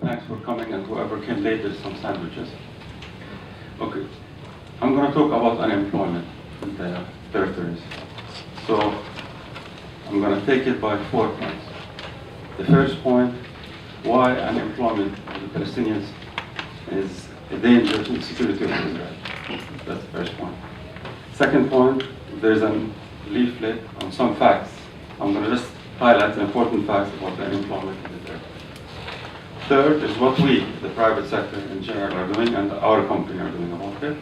Thanks for coming, and whoever came late, there's some sandwiches. Okay, I'm going to talk about unemployment in the territories. So I'm going to take it by 4 points. The first point, why unemployment of the Palestinians is a danger to the security of Israel. That's the first point. Second point, there's a leaflet on some facts. I'm going to just highlight the important facts about the unemployment in Israel. Third is what we, the private sector in general, are doing and our company are doing about it.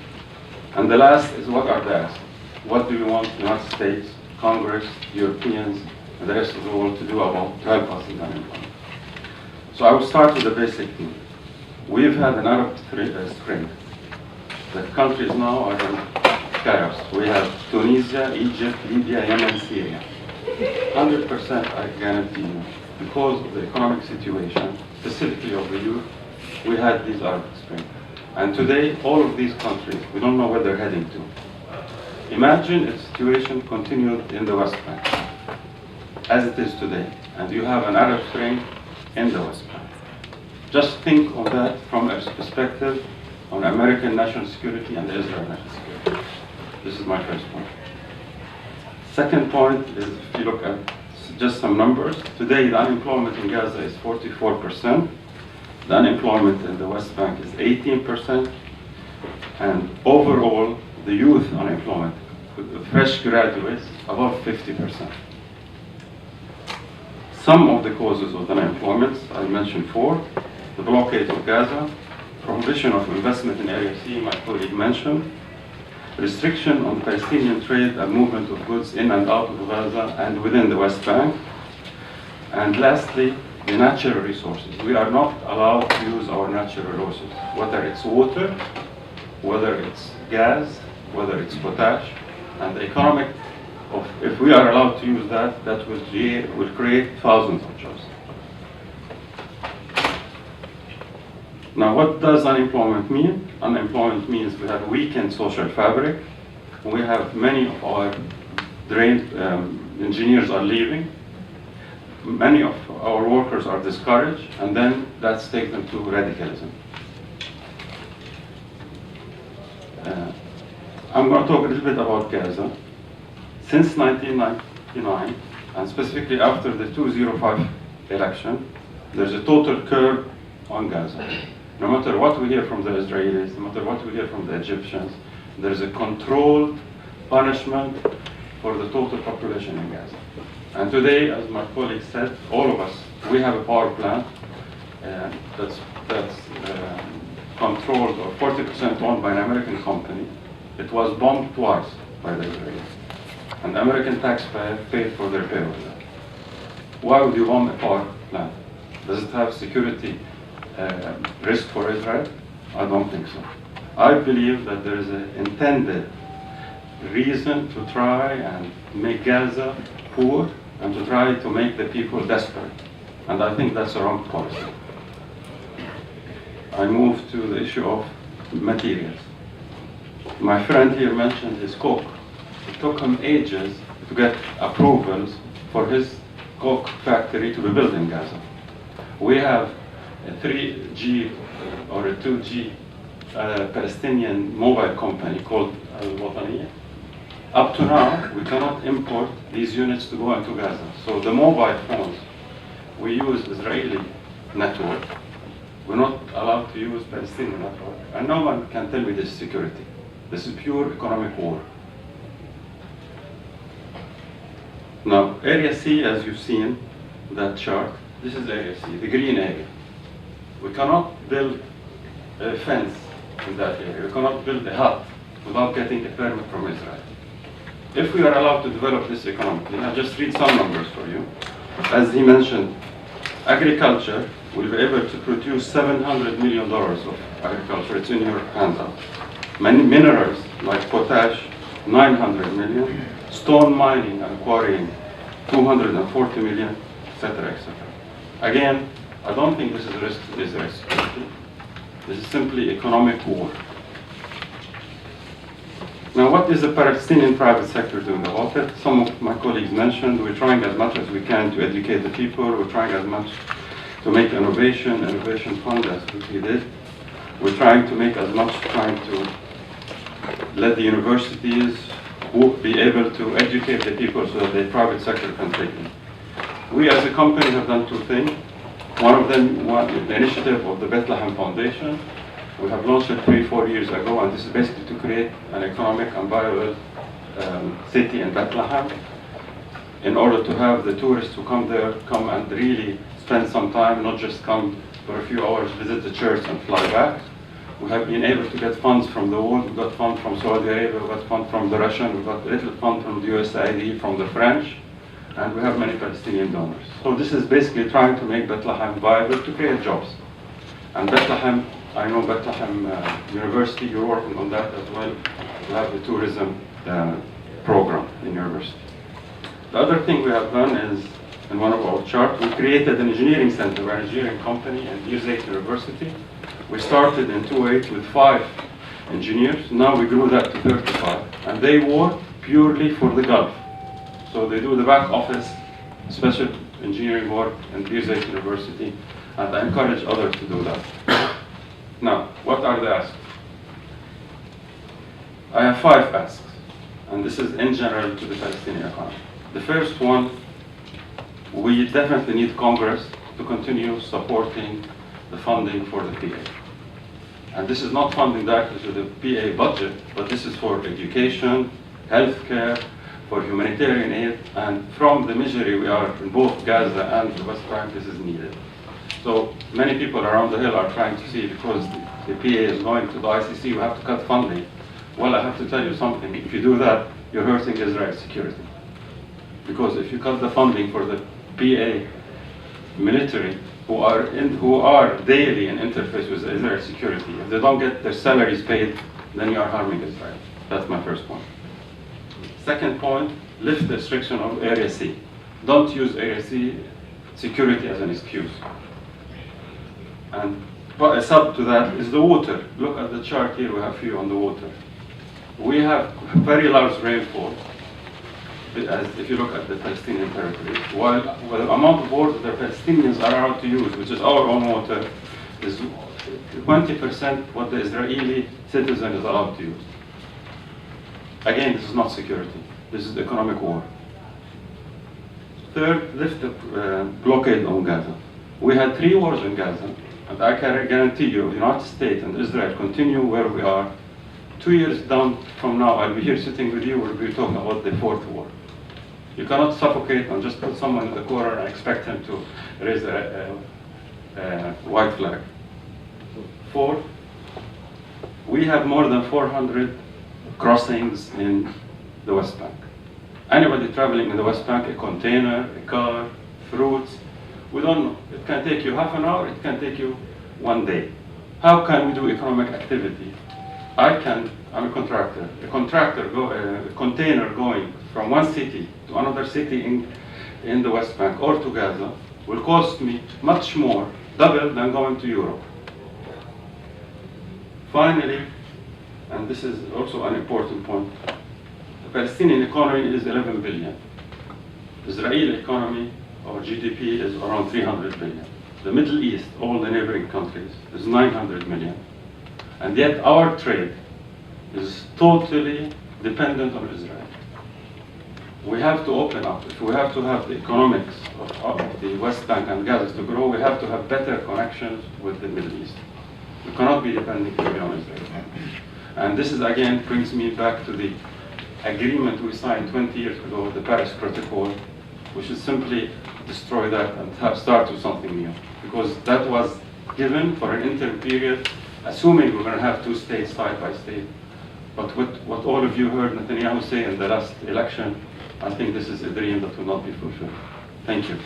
And the last is what are the asks. What do we want the United States, Congress, Europeans, and the rest of the world to do about to help us in unemployment? So I will start with the basic thing. We've had an Arab Spring. The countries now are in chaos. We have Tunisia, Egypt, Libya, Yemen, Syria. 100% I guarantee you, because of the economic situation, specifically of the youth, we had these Arab Spring. And today, all of these countries, we don't know where they're heading to. Imagine if the situation continued in the West Bank, as it is today, and you have an Arab Spring in the West Bank. Just think of that from a perspective on American national security and Israel national security. This is my first point. Second point is, if you look at just some numbers, today the unemployment in Gaza is 44%, the unemployment in the West Bank is 18%, and overall the youth unemployment, with the fresh graduates, above 50%. Some of the causes of unemployment, I mentioned 4, the blockade of Gaza, prohibition of investment in Area C, my colleague mentioned, restriction on Palestinian trade and movement of goods in and out of Gaza and within the West Bank. And lastly, the natural resources. We are not allowed to use our natural resources, whether it's water, whether it's gas, whether it's potash, and the economic of, if we are allowed to use that, that will create thousands of jobs. Now, what does unemployment mean? Unemployment means we have a weakened social fabric. We have many of our trained engineers are leaving. Many of our workers are discouraged, and then that's taken them to radicalism. I'm going to talk a little bit about Gaza. Since 1999, and specifically after the 2005 election, there's a total curve on Gaza. No matter what we hear from the Israelis, no matter what we hear from the Egyptians, there's a controlled punishment for the total population in Gaza. And today, as my colleague said, all of us, we have a power plant that's controlled or 40% owned by an American company. It was bombed twice by the Israelis. And the American taxpayer paid for their payroll. Why would you bomb a power plant? Does it have security risk for Israel? I don't think so. I believe that there is an intended reason to try and make Gaza poor and to try to make the people desperate. And I think that's a wrong policy. I move to the issue of materials. My friend here mentioned his coke. It took him ages to get approvals for his coke factory to be built in Gaza. We have a 3G or a 2G Palestinian mobile company called Al-Wataniya. Up to now, we cannot import these units to go into Gaza. So the mobile phones, we use Israeli network. We're not allowed to use Palestinian network. And no one can tell me this is security. This is pure economic war. Now, Area C, as you've seen, that chart, this is Area C, the green area. We cannot build a fence in that area. We cannot build a hut without getting a permit from Israel. If we are allowed to develop this economically, I'll just read some numbers for you. As he mentioned, agriculture will be able to produce $700 million of agriculture. It's in your handout. Many minerals like potash, 900 million. Stone mining and quarrying, 240 million, etc., etc. Again, I don't think this is a risk to Israel's security. This is simply economic war. Now, what is the Palestinian private sector doing about it? Some of my colleagues mentioned we're trying as much as we can to educate the people. We're trying as much to make innovation fund, that's what we did. We're trying to make as much, trying to let the universities be able to educate the people so that the private sector can take them. We as a company have done two things. One of them, the initiative of the Bethlehem Foundation. We have launched it 3-4 years ago, and this is basically to create an economic and viable city in Bethlehem in order to have the tourists who come there come and really spend some time, not just come for a few hours, visit the church and fly back. We have been able to get funds from the world. We got funds from Saudi Arabia, we got funds from the Russian, we got a little fund from the USAID, from the French, and we have many Palestinian donors. So this is basically trying to make Bethlehem viable to create jobs. And Bethlehem, I know Bethlehem University, you're working on that as well. We have the tourism program in university. The other thing we have done is, in one of our charts, we created an engineering center, we're an engineering company at USAID University. We started in 2008 with 5 engineers. Now we grew that to 35. And they work purely for the Gulf. So they do the back office, special engineering work at USAID University. And I encourage others to do that. Now, what are the asks? I have 5 asks. And this is in general to the Palestinian economy. The first one, we definitely need Congress to continue supporting the funding for the PA. And this is not funding directly to the PA budget, but this is for education, healthcare, for humanitarian aid, and from the misery we are in both Gaza and the West Bank, this is needed. So many people around the hill are trying to see, because the PA is going to the ICC, we have to cut funding. Well, I have to tell you something. If you do that, you're hurting Israel's security. Because if you cut the funding for the PA military, who are daily in interface with Israel security, if they don't get their salaries paid, then you are harming Israel. That's my first point. Second point, lift the restriction of Area C. Don't use Area C security as an excuse. And a sub to that is the water. Look at the chart here, we have here on the water. We have very large rainfall, as if you look at the Palestinian territory, while the amount of water the Palestinians are allowed to use, which is our own water, is 20% what the Israeli citizen is allowed to use. Again, this is not security. This is economic war. Third, lift the blockade on Gaza. We had 3 wars in Gaza, and I can guarantee you, the United States and Israel continue where we are. 2 years down from now, I'll be here sitting with you, we'll be talking about the 4th war. You cannot suffocate and just put someone in the corner and expect him to raise a white flag. 4th, we have more than 400 crossings in the West Bank. Anybody traveling in the West Bank, a container, a car, fruits, we don't know. It can take you half an hour, it can take you 1 day. How can we do economic activity? I'm a contractor. A container going from one city to another city in the West Bank or to Gaza will cost me much more, double than going to Europe. Finally, and this is also an important point, the Palestinian economy is 11 billion. The Israeli economy or GDP is around 300 billion. The Middle East, all the neighboring countries, is 900 million. And yet our trade is totally dependent on Israel. We have to open up. If we have to have the economics of the West Bank and Gaza to grow, we have to have better connections with the Middle East. We cannot be depending only on Israel. And this is again brings me back to the agreement we signed 20 years ago, the Paris Protocol. We should simply destroy that and start with something new. Because that was given for an interim period, assuming we're going to have 2 states side by state. But with what all of you heard Netanyahu say in the last election, I think this is a dream that will not be fulfilled. Thank you.